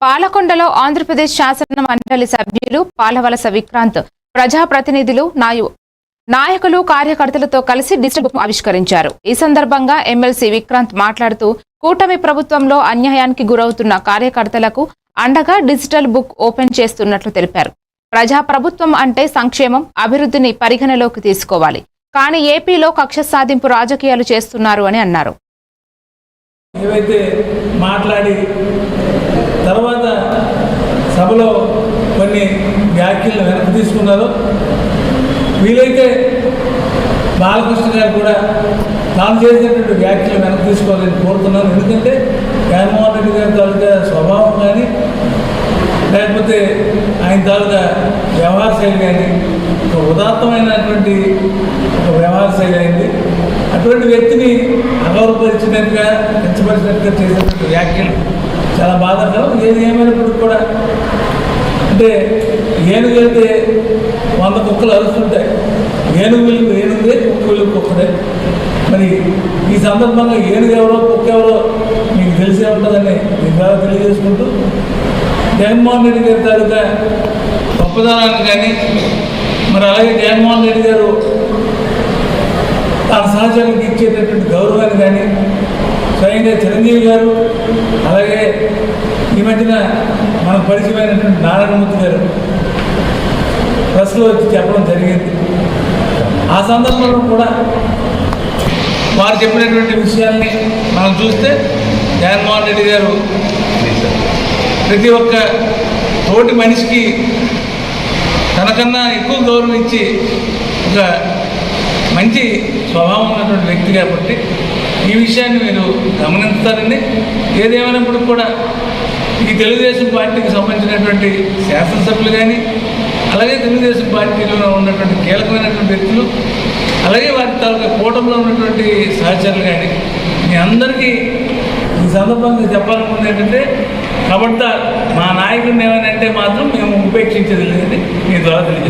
పాలకొండలో ఆంధ్రప్రదేశ్ శాసన మండలి సభ్యులు పాలవలస విక్రాంత్ ప్రజాప్రతినిధులు నాయకులు కార్యకర్తలతో కలిసి డిజిటల్ బుక్ ఆవిష్కరించారు. ఈ సందర్భంగా ఎమ్మెల్సీ విక్రాంత్ మాట్లాడుతూ కూటమి ప్రభుత్వంలో అన్యాయానికి గురవుతున్న కార్యకర్తలకు అండగా డిజిటల్ బుక్ ఓపెన్ చేస్తున్నట్లు తెలిపారు. ప్రజా ప్రభుత్వం అంటే సంక్షేమం, అభివృద్ధిని పరిగణలోకి తీసుకోవాలి. కానీ ఏపీలో కక్ష సాధింపు రాజకీయాలు చేస్తున్నారు అని అన్నారు. ఏవైతే మాట్లాడి తర్వాత సభలో కొన్ని వ్యాఖ్యలను వెనక్కి తీసుకున్నారో వీలైతే బాలకృష్ణ గారు కూడా తాను చేసినటువంటి వ్యాఖ్యలు వెనక్కి తీసుకోవాలని కోరుతున్నాను. ఎందుకంటే జగన్మోహన్ రెడ్డి గారి తాలూకా స్వభావం కానీ లేకపోతే ఆయన తాలూకా వ్యవహార శైలి కానీ ఒక ఉదాత్తమైనటువంటి ఒక వ్యవహార శైలి అయింది. అటువంటి వ్యక్తిని అగౌరవపరిచినట్టుగా కించపరిచినట్టుగా చేసినటువంటి వ్యాఖ్యలు చాలా బాధాకరం. ఏది ఏమైనప్పటికీ కూడా అంటే ఏనుగు వెళ్తే 100 కుక్కలు అరుస్తుంటాయి, ఏనుగు వెలుగు ఏనుగుదే, కుక్క వెలుగు కుక్కదే. మరి ఈ సందర్భంగా ఏనుగు ఎవరో కుక్క ఎవరో మీకు తెలిసే ఉంటుందని మీ ద్వారా తెలియజేసుకుంటూ జగన్మోహన్ రెడ్డి గారి తాలూకా గొప్పదనాన్ని కానీ మరి అలాగే జగన్మోహన్ రెడ్డి గారు తన సహచరులకు ఇచ్చేటటువంటి గౌరవాన్ని కానీ స్వయంగా చిరంజీవి గారు అలాగే ఈ మధ్యన మనకు పరిచయమైనటువంటి నారాయణమూర్తి గారు ప్రెస్లో వచ్చి చెప్పడం జరిగింది. ఆ సందర్భంలో కూడా వారు చెప్పినటువంటి విషయాల్ని మనం చూస్తే జగన్మోహన్ రెడ్డి గారు ప్రతి ఒక్క తోటి మనిషికి తనకన్నా ఎక్కువ గౌరవం ఇచ్చి ఒక మంచి స్వభావం ఉన్నటువంటి వ్యక్తి కాబట్టి ఈ విషయాన్ని మీరు గమనిస్తారండి. ఏదేమైనప్పటికి కూడా ఈ తెలుగుదేశం పార్టీకి సంబంధించినటువంటి శాసనసభ్యులు కానీ అలాగే తెలుగుదేశం పార్టీలో ఉన్నటువంటి కీలకమైనటువంటి వ్యక్తులు అలాగే వారి తాలూకా కూటమిలో ఉన్నటువంటి సహచరులు కానీ మీ అందరికీ ఈ సందర్భంగా చెప్పాలనుకుంది ఏంటంటే ఖబర్దార్ మా నాయకుడిని ఏమైనా అంటే మాత్రం మేము ఉపేక్షించేది లేదని మీ ద్వారా తెలియజేస్తాం.